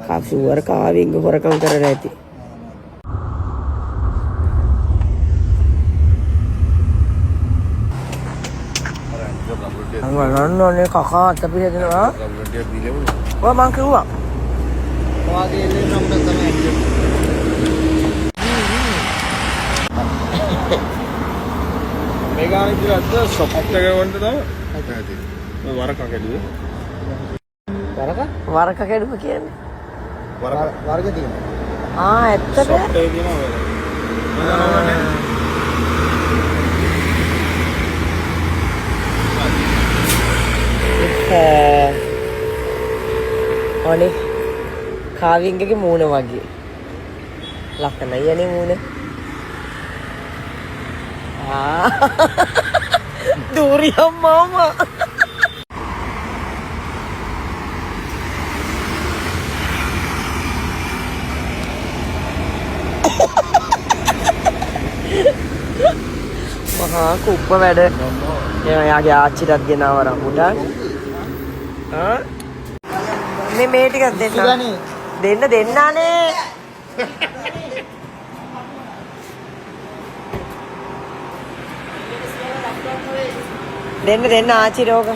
කසුවර කාවින්ග හොරකම් කරලා ඇති. නන්නනේ කකා අත පිළිදෙනවා. ඔය මං කිව්වා. ඔයාගේ එන්නේ නම්බර තමයි. මේ ගානේ ඉතිරද්ද ෂොප් එක වොන්ට තමයි. ඔය වරක කැඩුවේ. වරක කැඩුව කියන්නේ? වරක තියෙනවා. ඇත්තද? ෂොප් එකේ තියෙනවා. අනේ කාවින්ගගේ මූණ වගේ ලක්කනයි යන්නේ මූණ. දූරියම් මාමා මහා කුප්ප වැඩ. එයාගේ ආච්චිටත් ගෙනාව රඹුටන්. මේ ටිකක් දෙන්නානේ. දෙන්න ආච්චි රෝග.